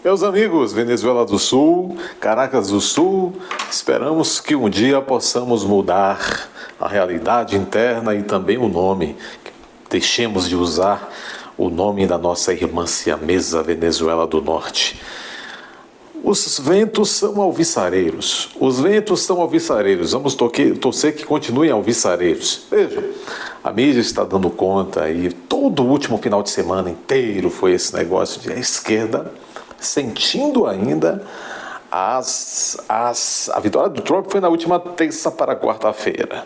Meus amigos, Venezuela do Sul, Caracas do Sul, esperamos que um dia possamos mudar a realidade interna e também o nome. Deixemos de usar o nome da nossa irmã siamesa Venezuela do Norte. Os ventos são alviçareiros. Os ventos são alviçareiros. Vamos torcer que continuem alviçareiros. Veja, a mídia está dando conta e todo o último final de semana inteiro foi esse negócio de a esquerda sentindo ainda a vitória do Trump foi na última terça para quarta-feira.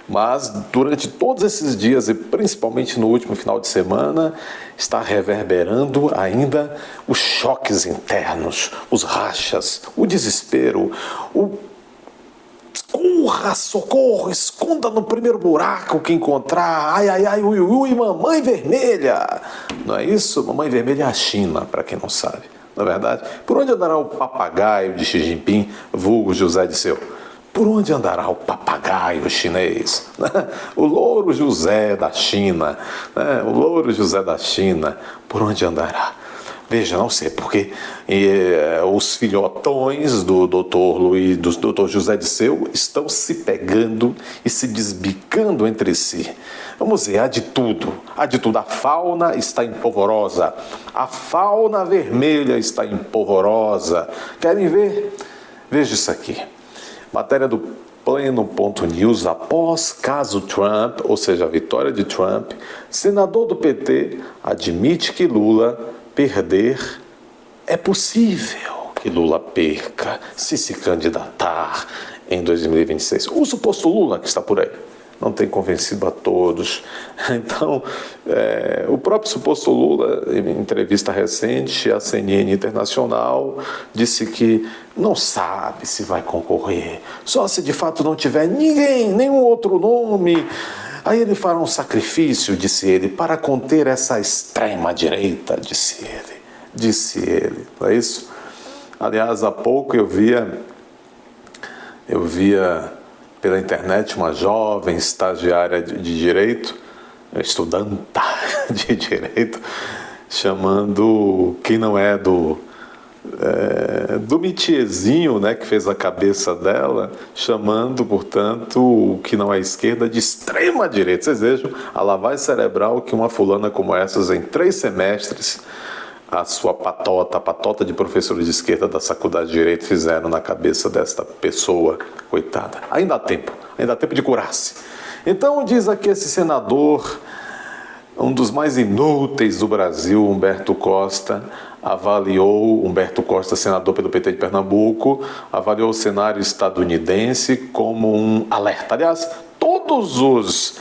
Mas durante todos esses dias, e principalmente no último final de semana, está reverberando ainda os choques internos, os rachas, o desespero, o corra, socorro, esconda no primeiro buraco que encontrar, ai, ai, ai, ui, ui, mamãe vermelha. Não é isso? Mamãe vermelha é a China, para quem não sabe. Na verdade, por onde andará o papagaio de Xi Jinping, vulgo José Disseu? Por onde andará o papagaio chinês? O louro José da China, o louro José da China, por onde andará? Veja, não sei, porque os filhotões do doutor Luiz, do doutor José Disseu estão se pegando e se desbicando entre si. Vamos ver, há de tudo. A fauna está empolvorosa. A fauna vermelha está empolvorosa. Querem ver? Veja isso aqui. Matéria do Pleno.news, após caso Trump, ou seja, a vitória de Trump, senador do PT admite que Lula perder, é possível que Lula perca se candidatar em 2026. O suposto Lula que está por aí não tem convencido a todos. Então, o próprio suposto Lula, em entrevista recente à CNN Internacional, disse que não sabe se vai concorrer, só se de fato não tiver nenhum outro nome. Aí ele fará um sacrifício, disse ele, para conter essa extrema-direita, disse ele, não é isso? Aliás, há pouco eu via pela internet uma jovem estagiária de direito, estudanta de direito, chamando quem não é do mitiezinho, né, que fez a cabeça dela, chamando, portanto, o que não é esquerda de extrema direita. Vocês vejam a lavagem cerebral que uma fulana como essas, em 3 semestres, a sua patota, a patota de professores de esquerda da Faculdade de Direito fizeram na cabeça desta pessoa, coitada. Ainda há tempo de curar-se. Então, diz aqui esse senador, um dos mais inúteis do Brasil, Humberto Costa, senador pelo PT de Pernambuco, avaliou o cenário estadunidense como um alerta. Aliás, todos os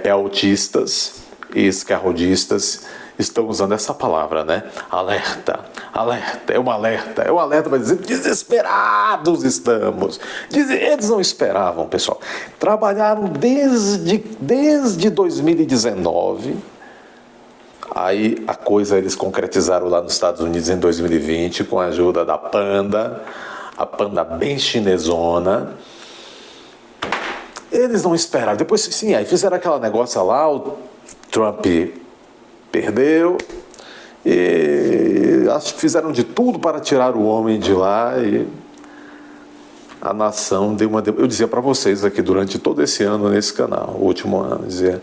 peltistas e esquerrodistas estão usando essa palavra, né? Alerta, é um alerta para dizer desesperados estamos. Eles não esperavam, pessoal. Trabalharam desde 2019. Aí a coisa eles concretizaram lá nos Estados Unidos em 2020 com a ajuda da Panda, a Panda bem chinesona. Eles não esperaram. Depois, sim, aí fizeram aquela negócio lá, o Trump perdeu e acho que fizeram de tudo para tirar o homem de lá e a nação deu uma... Eu dizia para vocês aqui durante todo esse ano nesse canal, o último ano, dizia...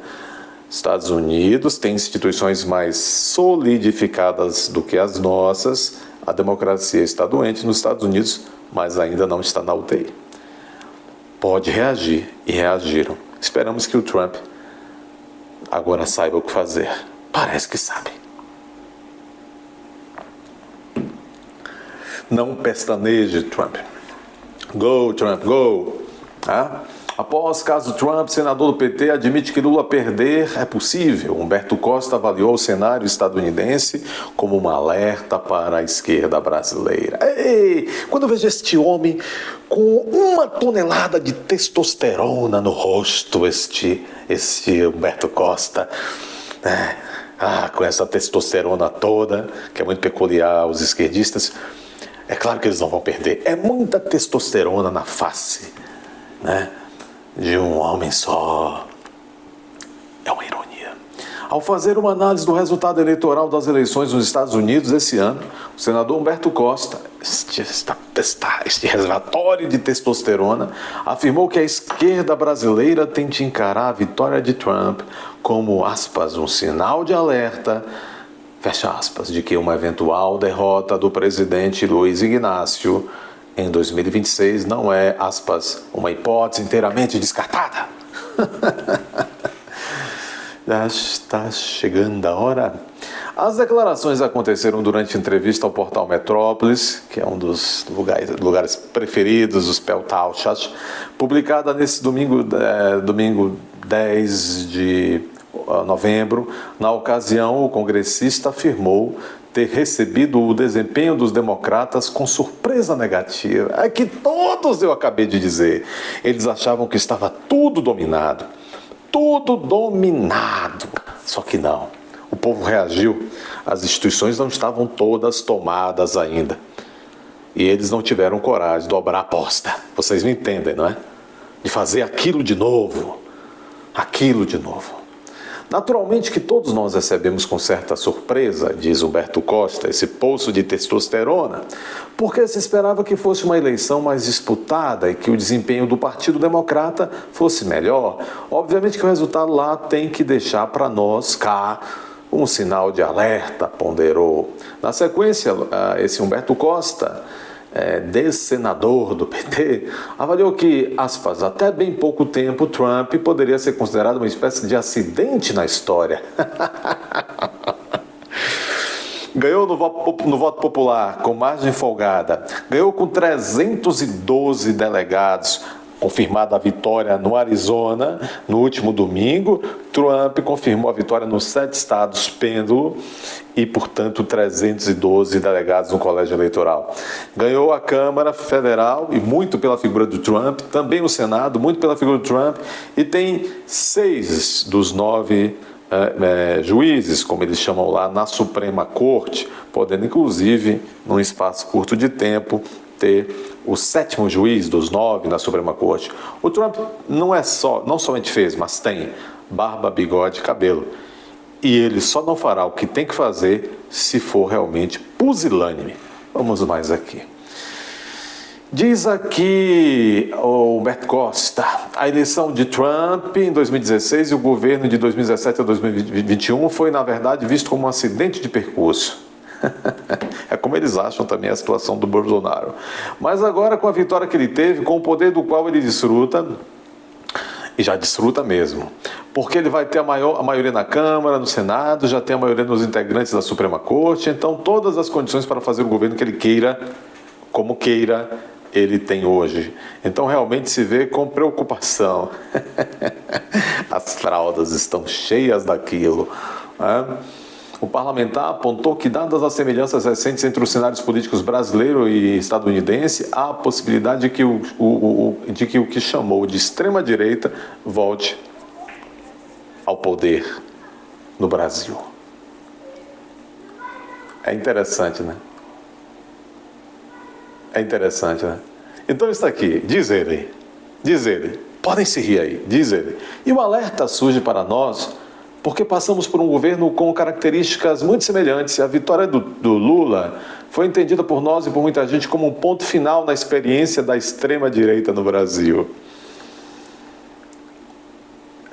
Estados Unidos tem instituições mais solidificadas do que as nossas. A democracia está doente nos Estados Unidos, mas ainda não está na UTI. Pode reagir, e reagiram. Esperamos que o Trump agora saiba o que fazer. Parece que sabe. Não pestaneje, Trump. Go, Trump, go! Após caso Trump, senador do PT admite que Lula perder é possível. Humberto Costa avaliou o cenário estadunidense como um alerta para a esquerda brasileira. Ei, quando eu vejo este homem com 1 tonelada de testosterona no rosto, este Humberto Costa, com essa testosterona toda, que é muito peculiar aos esquerdistas, é claro que eles não vão perder. É muita testosterona na face, né? De um homem só. É uma ironia. Ao fazer uma análise do resultado eleitoral das eleições nos Estados Unidos esse ano, O senador Humberto Costa, este reservatório de testosterona, afirmou que a esquerda brasileira tem de encarar a vitória de Trump como, aspas, um sinal de alerta, fecha aspas, de que uma eventual derrota do presidente Luiz Inácio em 2026 não é, aspas, uma hipótese inteiramente descartada. Já está chegando a hora. As declarações aconteceram durante entrevista ao portal Metrópolis, que é um dos lugares preferidos dos peltauchas, publicada nesse domingo 10 de novembro. Na ocasião, o congressista afirmou ter recebido o desempenho dos democratas com surpresa negativa. É que todos eu acabei de dizer. Eles achavam que estava tudo dominado. Tudo dominado. Só que não. O povo reagiu. As instituições não estavam todas tomadas ainda. E eles não tiveram coragem de dobrar a aposta. Vocês me entendem, não é? De fazer aquilo de novo. Aquilo de novo. Naturalmente que todos nós recebemos com certa surpresa, diz Humberto Costa, esse poço de testosterona, porque se esperava que fosse uma eleição mais disputada e que o desempenho do Partido Democrata fosse melhor. Obviamente que o resultado lá tem que deixar para nós cá um sinal de alerta, ponderou. Na sequência, esse Humberto Costa, ex-senador do PT, avaliou que, aspas, até bem pouco tempo Trump poderia ser considerado uma espécie de acidente na história. Ganhou no voto popular com margem folgada, ganhou com 312 delegados, confirmada a vitória no Arizona no último domingo. Trump confirmou a vitória nos 7 estados pêndulo e, portanto, 312 delegados no colégio eleitoral. Ganhou a Câmara Federal e muito pela figura do Trump, também o Senado, muito pela figura do Trump, e tem 6 dos 9 juízes, como eles chamam lá, na Suprema Corte, podendo, inclusive, num espaço curto de tempo, ter o 7º juiz dos 9 na Suprema Corte. O Trump não somente fez, mas tem barba, bigode e cabelo. E ele só não fará o que tem que fazer se for realmente pusilânime. Vamos mais aqui. Diz aqui o Humberto Costa, a eleição de Trump em 2016 e o governo de 2017 a 2021 foi, na verdade, visto como um acidente de percurso. É como eles acham também a situação do Bolsonaro. Mas agora, com a vitória que ele teve, com o poder do qual ele desfruta, e já desfruta mesmo, porque ele vai ter a maioria na Câmara, no Senado, já tem a maioria dos integrantes da Suprema Corte, então todas as condições para fazer o governo que ele queira, como queira, ele tem hoje. Então realmente se vê com preocupação. As fraldas estão cheias daquilo, né? O parlamentar apontou que, dadas as semelhanças recentes entre os cenários políticos brasileiro e estadunidense, há a possibilidade de que o que chamou de extrema-direita volte ao poder no Brasil. É interessante, né? É interessante, né? Então está aqui, diz ele, podem se rir aí, diz ele. E o alerta surge para nós porque passamos por um governo com características muito semelhantes. A vitória do Lula foi entendida por nós e por muita gente como um ponto final na experiência da extrema-direita no Brasil.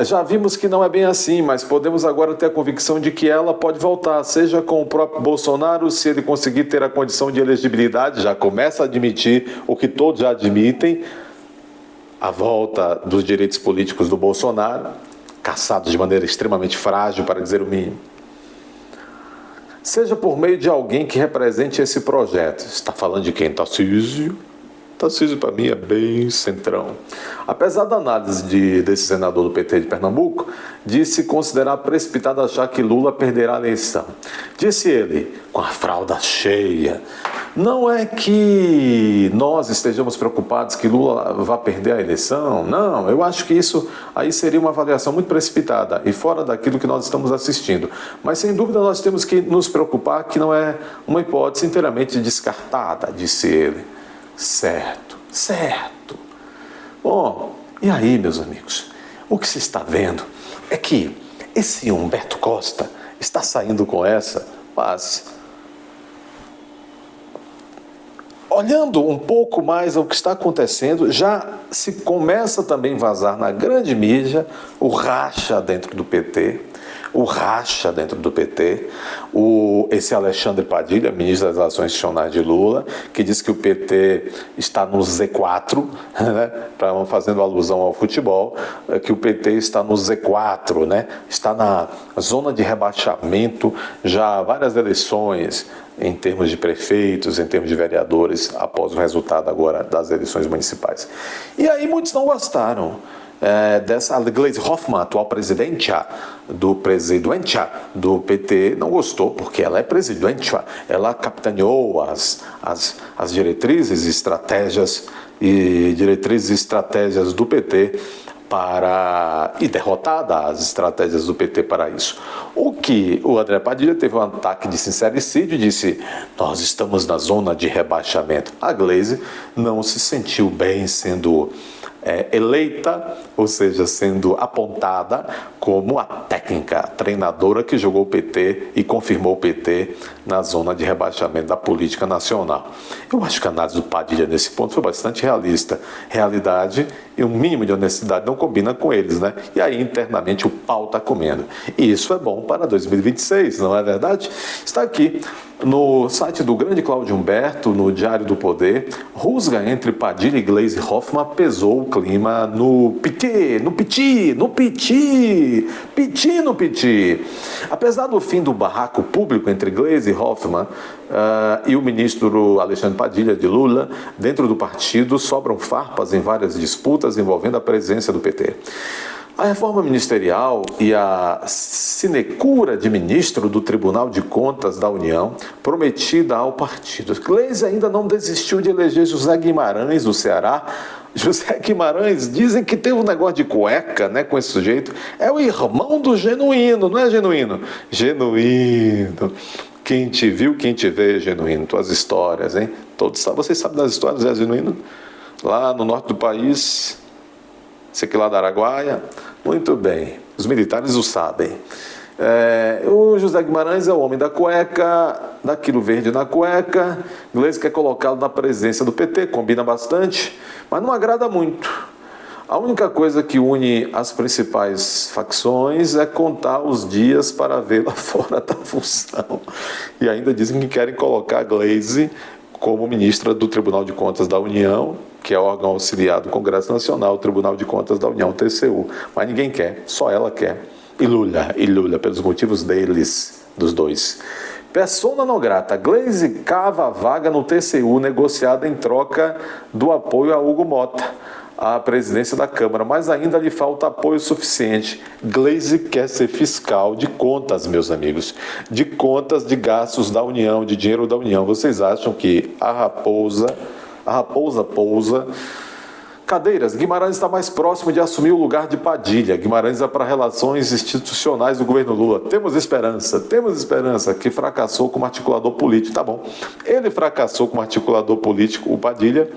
Já vimos que não é bem assim, mas podemos agora ter a convicção de que ela pode voltar, seja com o próprio Bolsonaro, se ele conseguir ter a condição de elegibilidade, já começa a admitir o que todos já admitem, a volta dos direitos políticos do Bolsonaro, caçados de maneira extremamente frágil, para dizer o mínimo. Seja por meio de alguém que represente esse projeto. Está falando de quem? Tarcísio? Tarcísio, para mim, é bem centrão. Apesar da análise desse senador do PT de Pernambuco, disse considerar precipitado achar que Lula perderá a eleição. Disse ele, com a fralda cheia, não é que nós estejamos preocupados que Lula vá perder a eleição. Não, eu acho que isso aí seria uma avaliação muito precipitada e fora daquilo que nós estamos assistindo. Mas, sem dúvida, nós temos que nos preocupar que não é uma hipótese inteiramente descartada, disse ele. Certo. Bom, e aí, meus amigos? O que se está vendo é que esse Humberto Costa está saindo com essa, mas olhando um pouco mais ao que está acontecendo, já se começa também a vazar na grande mídia o racha dentro do PT. Esse Alexandre Padilha, ministro das Relações Institucionais de Lula, que diz que o PT está no Z4, né, fazendo alusão ao futebol, que o PT está no Z4, né, está na zona de rebaixamento já há várias eleições, em termos de prefeitos, em termos de vereadores, após o resultado agora das eleições municipais. E aí muitos não gostaram dessa Gleisi Hoffmann, atual presidente do PT, não gostou, porque ela é presidente, ela capitaneou as diretrizes e estratégias do PT e derrotada as estratégias do PT para isso. O André Padilha teve um ataque de sincericídio e disse: nós estamos na zona de rebaixamento. A Gleisi não se sentiu bem sendo eleita, ou seja, sendo apontada como a técnica, a treinadora que jogou o PT e confirmou o PT na zona de rebaixamento da política nacional. Eu acho que a análise do Padilha nesse ponto foi bastante realista. Realidade e um mínimo de honestidade não combina com eles, né? E aí internamente o pau está comendo. E isso é bom para 2026, não é verdade? Está aqui no site do grande Cláudio Humberto, no Diário do Poder, rusga entre Padilha e Gleisi Hoffmann pesou o clima no Piti. Apesar do fim do barraco público entre Gleisi Hoffmann e o ministro Alexandre Padilha de Lula, dentro do partido sobram farpas em várias disputas envolvendo a presença do PT. A reforma ministerial e a sinecura de ministro do Tribunal de Contas da União, prometida ao partido. Gleisi ainda não desistiu de eleger José Guimarães, do Ceará. José Guimarães, dizem que teve um negócio de cueca, né, com esse sujeito. É o irmão do Genuíno, não é Genuíno? Genuíno. Quem te viu, quem te vê, Genuíno. Tuas histórias, hein? Todos sabem. Vocês sabem das histórias, é Genuíno? Lá no norte do país, sei que lá da Araguaia. Muito bem, os militares o sabem. O José Guimarães é o homem da cueca, daquilo verde na cueca. Gleisi quer colocá-lo na presença do PT, combina bastante, mas não agrada muito. A única coisa que une as principais facções é contar os dias para vê-la fora da função. E ainda dizem que querem colocar a Gleisi como ministra do Tribunal de Contas da União, que é o órgão auxiliar do Congresso Nacional, o Tribunal de Contas da União, o TCU. Mas ninguém quer, só ela quer. E Lula, pelos motivos dos dois. Persona não grata. Gleisi cava a vaga no TCU negociada em troca do apoio a Hugo Mota, à presidência da Câmara, mas ainda lhe falta apoio suficiente. Gleisi quer ser fiscal de contas, meus amigos, de contas de gastos da União, de dinheiro da União. Vocês acham que a raposa pousa? Cadeiras. Guimarães está mais próximo de assumir o lugar de Padilha. Guimarães é para relações institucionais do governo Lula. Temos esperança, que fracassou como articulador político. Tá bom. Ele fracassou como articulador político, o Padilha,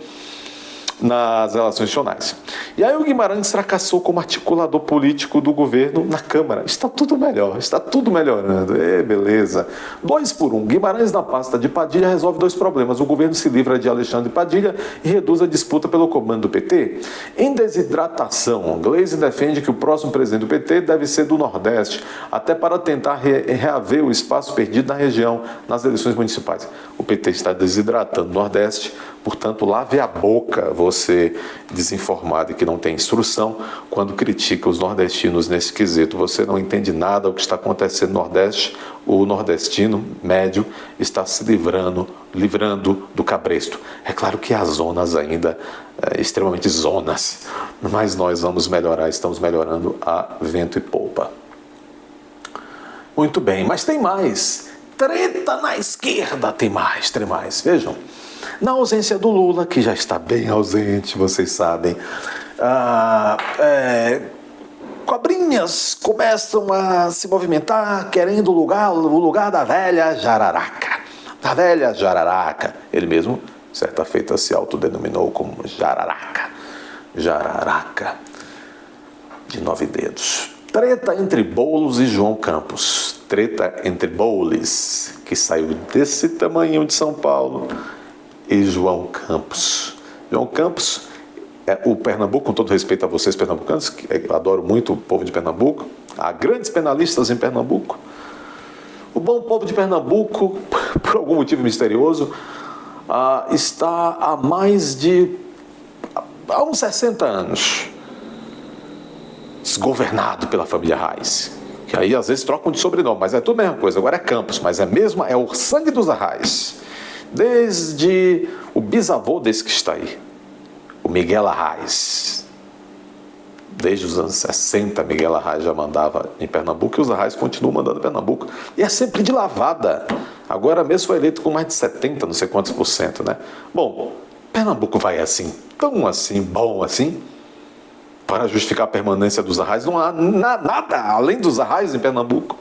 nas relações institucionais. E aí o Guimarães fracassou como articulador político do governo na Câmara. Está tudo melhor, está tudo melhorando. Beleza. 2-1. Guimarães na pasta de Padilha resolve 2 problemas. O governo se livra de Alexandre Padilha e reduz a disputa pelo comando do PT. Em desidratação, Gleisi defende que o próximo presidente do PT deve ser do Nordeste, até para tentar reaver o espaço perdido na região nas eleições municipais. O PT está desidratando o Nordeste, portanto, lave a boca, você desinformado e que não tem instrução, quando critica os nordestinos nesse quesito. Você não entende nada do que está acontecendo no Nordeste. O nordestino médio está se livrando do cabresto. É claro que há zonas ainda, extremamente zonas, mas nós vamos melhorar, estamos melhorando a vento e polpa. Muito bem, mas tem mais. Treta na esquerda, tem mais. Vejam. Na ausência do Lula, que já está bem ausente, vocês sabem, cobrinhas começam a se movimentar querendo o lugar da velha jararaca. Ele mesmo, certa feita, se autodenominou como jararaca de 9 dedos. Treta entre Boulos e João Campos. Treta entre Boulos, que saiu desse tamanho de São Paulo, e João Campos. João Campos é o Pernambuco, com todo respeito a vocês pernambucanos, que eu adoro muito o povo de Pernambuco, há grandes penalistas em Pernambuco. O bom povo de Pernambuco, por algum motivo misterioso, está há uns 60 anos governado pela família Arraes, que aí às vezes trocam de sobrenome, mas é tudo a mesma coisa. Agora é Campos, mas é o sangue dos Arraes, desde o bisavô desse que está aí, o Miguel Arraes. Desde os anos 60, Miguel Arraes já mandava em Pernambuco, e os Arraes continuam mandando em Pernambuco, e é sempre de lavada. Agora mesmo foi eleito com mais de 70, não sei quantos por cento, né? Bom, Pernambuco vai assim, tão assim, bom assim, para justificar a permanência dos Arraes. Não há nada além dos Arraes em Pernambuco.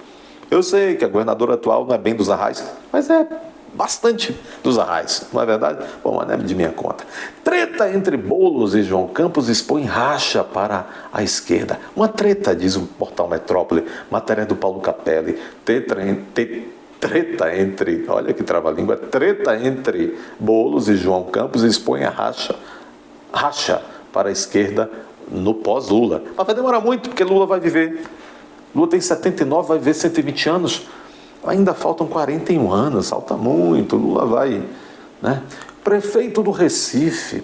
Eu sei que a governadora atual não é bem dos Arraes, mas é bastante dos Arraes, não é verdade? Bom, mas não é de minha conta. Treta entre Boulos e João Campos expõe racha para a esquerda. Uma treta, diz o portal Metrópole, matéria do Paulo Capelli. Treta entre, olha que trava-língua, treta entre Boulos e João Campos expõe a racha para a esquerda no pós-Lula. Mas vai demorar muito, porque Lula vai viver. Lula tem 79, vai viver 120 anos. Ainda faltam 41 anos, falta muito. Lula vai, né? Prefeito do Recife.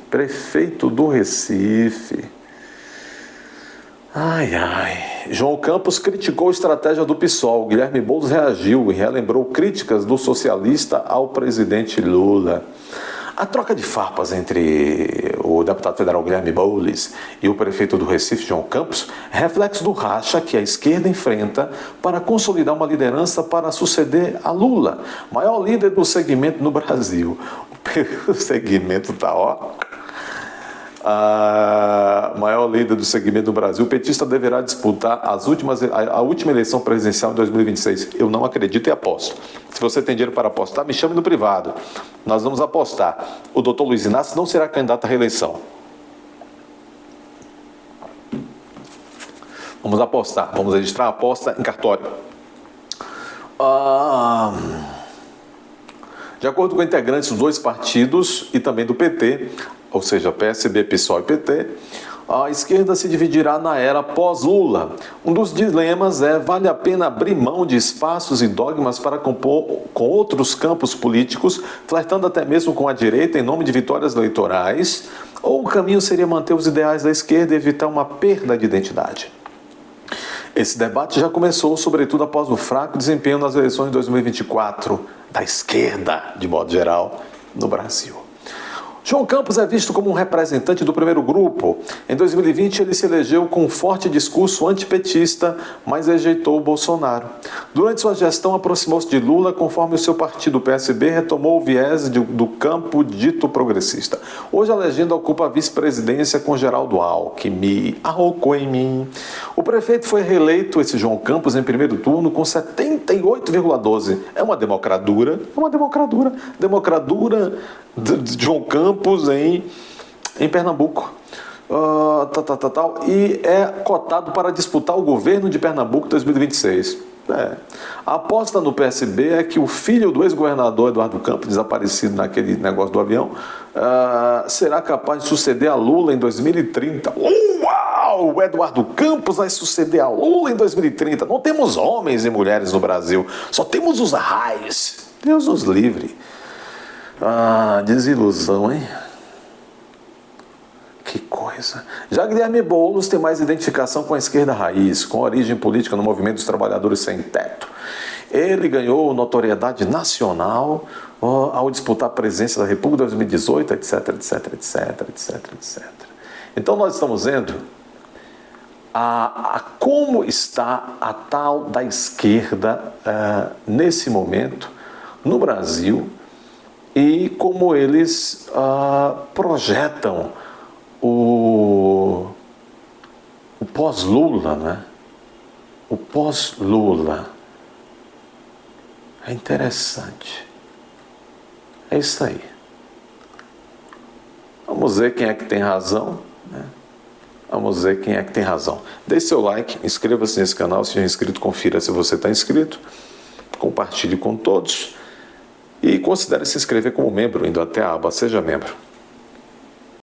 João Campos criticou a estratégia do PSOL. Guilherme Boulos reagiu e relembrou críticas do socialista ao presidente Lula. A troca de farpas entre o deputado federal Guilherme Boulos e o prefeito do Recife, João Campos, é reflexo do racha que a esquerda enfrenta para consolidar uma liderança para suceder a Lula, maior líder do segmento no Brasil. O segmento está, maior líder do segmento do Brasil. O petista deverá disputar a última eleição presidencial em 2026. Eu não acredito e aposto. Se você tem dinheiro para apostar, me chame no privado. Nós vamos apostar. O doutor Luiz Inácio não será candidato à reeleição. Vamos apostar. Vamos registrar a aposta em cartório. De acordo com integrantes dos dois partidos e também do PT, ou seja, PSB, PSOL e PT, a esquerda se dividirá na era pós-Lula. Um dos dilemas vale a pena abrir mão de espaços e dogmas para compor com outros campos políticos, flertando até mesmo com a direita em nome de vitórias eleitorais, ou o caminho seria manter os ideais da esquerda e evitar uma perda de identidade? Esse debate já começou, sobretudo após o fraco desempenho nas eleições de 2024 da esquerda, de modo geral, no Brasil. João Campos é visto como um representante do primeiro grupo. Em 2020, ele se elegeu com um forte discurso antipetista, mas rejeitou o Bolsonaro. Durante sua gestão, aproximou-se de Lula, conforme o seu partido, o PSB, retomou o viés do campo dito progressista. Hoje, a legenda ocupa a vice-presidência com Geraldo Alckmin. Arrocou em mim. O prefeito foi reeleito, esse João Campos, em primeiro turno, com 78,12. É uma democradura. Democradura de João Campos em Pernambuco. E é cotado para disputar o governo de Pernambuco em 2026. A aposta no PSB é que o filho do ex-governador Eduardo Campos, desaparecido naquele negócio do avião, será capaz de suceder a Lula em 2030. Uau! O Eduardo Campos vai suceder a Lula em 2030. Não temos homens e mulheres no Brasil, só temos os Arraes. Deus nos livre. Desilusão, hein? Que coisa. Já Guilherme Boulos tem mais identificação com a esquerda raiz, com origem política no movimento dos trabalhadores sem teto. Ele ganhou notoriedade nacional ao disputar a presidência da República em 2018, etc. Então nós estamos vendo como está a tal da esquerda nesse momento no Brasil e como eles projetam o pós-Lula, né? O pós-Lula. É interessante. É isso aí. Vamos ver quem é que tem razão, né? Vamos ver quem é que tem razão. Deixe seu like, inscreva-se nesse canal, se já é inscrito, confira se você está inscrito, compartilhe com todos E considere se inscrever como membro, indo até a aba Seja Membro.